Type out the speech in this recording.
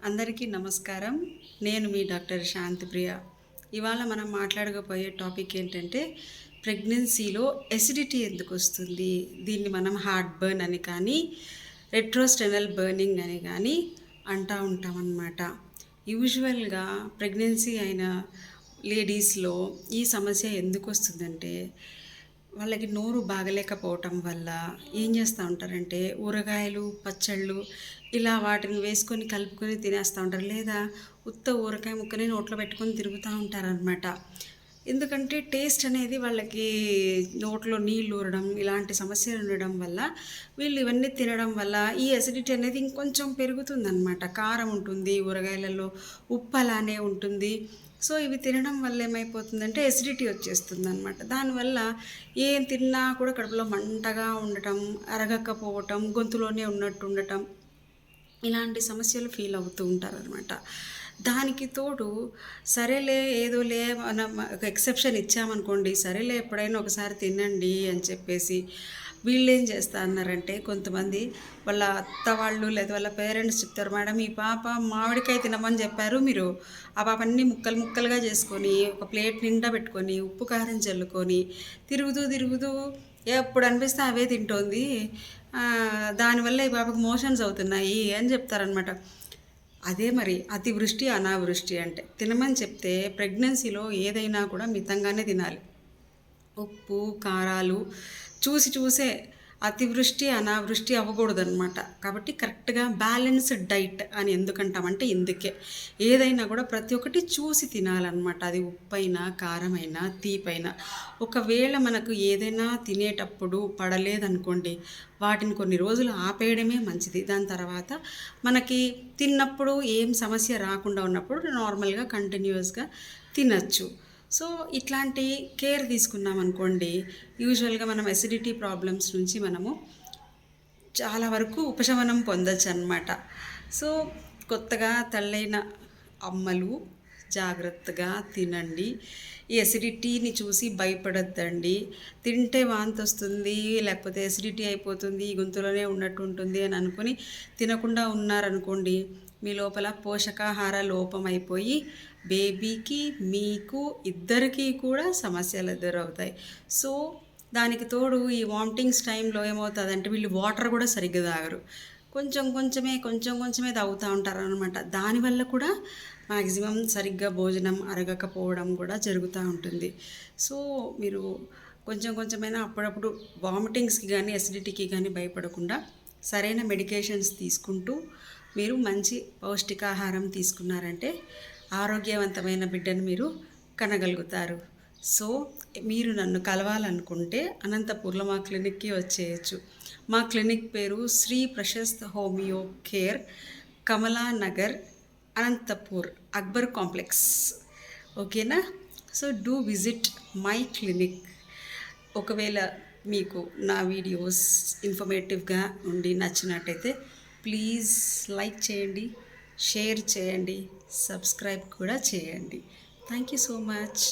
అందరికీ నమస్కారం. నేను మీ డాక్టర్ శాంతిప్రియ. ఇవాళ మనం మాట్లాడకపోయే టాపిక్ ఏంటంటే ప్రెగ్నెన్సీలో ఎసిడిటీ ఎందుకొస్తుంది? దీన్ని మనం హార్ట్ బర్న్ అని కానీ, రెట్రోస్టెనల్ బర్నింగ్ అని కానీ అంటూ ఉంటామన్నమాట. యూజువల్గా ప్రెగ్నెన్సీ అయిన లేడీస్లో ఈ సమస్య ఎందుకు వస్తుందంటే వాళ్ళకి నోరు బాగలేకపోవటం వల్ల ఏం చేస్తూ ఉంటారంటే ఊరగాయలు, పచ్చళ్ళు ఇలా వాటిని వేసుకొని కలుపుకొని తినేస్తూ ఉంటారు. లేదా ఉత్త ఊరగాయ ముక్కని నోట్లో పెట్టుకొని తిరుగుతూ ఉంటారనమాట. ఎందుకంటే టేస్ట్ అనేది వాళ్ళకి నోట్లో నీళ్ళు ఊరడం ఇలాంటి సమస్యలు ఉండడం వల్ల వీళ్ళు ఇవన్నీ తినడం వల్ల ఈ అసిడిటీ అనేది ఇంకొంచెం పెరుగుతుందన్నమాట. కారం ఉంటుంది, ఊరగాయలలో ఉప్పు అలానే ఉంటుంది. సో ఇవి తినడం వల్ల ఏమైపోతుందంటే ఎసిడిటీ వచ్చేస్తుంది అనమాట. దానివల్ల ఏం తిన్నా కూడా కడుపులో మంటగా ఉండటం, అరగకపోవటం, గొంతులోనే ఉన్నట్టు ఉండటం, ఇలాంటి సమస్యలు ఫీల్ అవుతూ ఉంటారనమాట. దానికి తోడు సరేలే ఏదోలే మనం ఒక ఎక్సెప్షన్ ఇచ్చామనుకోండి, సరేలే ఎప్పుడైనా ఒకసారి తినండి అని చెప్పేసి వీళ్ళేం చేస్తా అన్నారంటే కొంతమంది వాళ్ళ అత్త వాళ్ళు లేదా వాళ్ళ పేరెంట్స్ చెప్తారు, మేడం ఈ పాప మామిడికాయ తినమని చెప్పారు మీరు, ఆ పాప అన్నీ ముక్కలు ముక్కలుగా చేసుకొని ఒక ప్లేట్ నిండా పెట్టుకొని ఉప్పు కారం చల్లుకొని తిరుగుతూ ఎప్పుడు అనిపిస్తే అవే తింటోంది, దానివల్ల ఈ పాపకు మోషన్స్ అవుతున్నాయి అని చెప్తారనమాట. అదే మరి అతివృష్టి అనావృష్టి అంటే తినమని చెప్తే ప్రెగ్నెన్సీలో ఏదైనా కూడా మితంగానే తినాలి. ఉప్పు కారాలు చూసే అతివృష్టి అనావృష్టి అవ్వకూడదనమాట. కాబట్టి కరెక్ట్గా బ్యాలెన్స్డ్ డైట్ అని ఎందుకంటామంటే ఇందుకే ఏదైనా కూడా ప్రతి ఒక్కటి చూసి తినాలన్నమాట. అది ఉప్పైనా కారమైనా తీపైనా. ఒకవేళ మనకు ఏదైనా తినేటప్పుడు పడలేదనుకోండి, వాటిని కొన్ని రోజులు ఆపేయడమే మంచిది. దాని తర్వాత మనకి తిన్నప్పుడు ఏం సమస్య రాకుండా ఉన్నప్పుడు నార్మల్గా కంటిన్యూస్గా తినచ్చు. సో ఇట్లాంటి కేర్ తీసుకున్నాం అనుకోండి, యూజువల్గా మనం ఎసిడిటీ ప్రాబ్లమ్స్ నుంచి మనము చాలా వరకు ఉపశమనం పొందొచ్చు అనమాట. సో కొత్తగా తల్లైన అమ్మలు జాగ్రత్తగా తినండి. ఈ ఎసిడిటీని చూసి భయపడొద్దండి. తింటే వాంతి వస్తుంది, లేకపోతే ఎసిడిటీ అయిపోతుంది, గొంతులోనే ఉన్నట్టు ఉంటుంది అని అనుకుని తినకుండా ఉన్నారనుకోండి, మీ లోపల పోషకాహార లోపం అయిపోయి బేబీకి మీకు ఇద్దరికీ కూడా సమస్యలు ఎదురవుతాయి. సో దానికి తోడు ఈ వామిటింగ్స్ టైంలో ఏమవుతుందంటే వీళ్ళు వాటర్ కూడా సరిగ్గా తాగరు. కొంచెం కొంచెమే తాగుతూ ఉంటారనమాట. దానివల్ల కూడా మ్యాక్సిమం సరిగ్గా భోజనం అరగకపోవడం కూడా జరుగుతూ ఉంటుంది. సో మీరు కొంచెమైనా అప్పుడప్పుడు వామిటింగ్స్కి కానీ ఎసిడిటీకి కానీ భయపడకుండా సరైన మెడికేషన్స్ తీసుకుంటూ మీరు మంచి పౌష్టికాహారం తీసుకున్నారంటే ఆరోగ్యవంతమైన బిడ్డను మీరు కనగలుగుతారు. సో మీరు నన్ను కలవాలనుకుంటే అనంతపూర్లో మా క్లినిక్కి వచ్చేయచ్చు. మా క్లినిక్ పేరు Shri Prashasth homeo care, Kamalanagar, Anantapur, Akbar complex. ఓకేనా? So do visit my clinic. ఒకవేళ మీకు నా వీడియోస్ ఇన్ఫర్మేటివ్గా ఉండి నచ్చినట్టయితే ప్లీజ్ లైక్ చేయండి, షేర్ చేయండి, సబ్స్క్రైబ్ కూడా చేయండి. Thank you so much.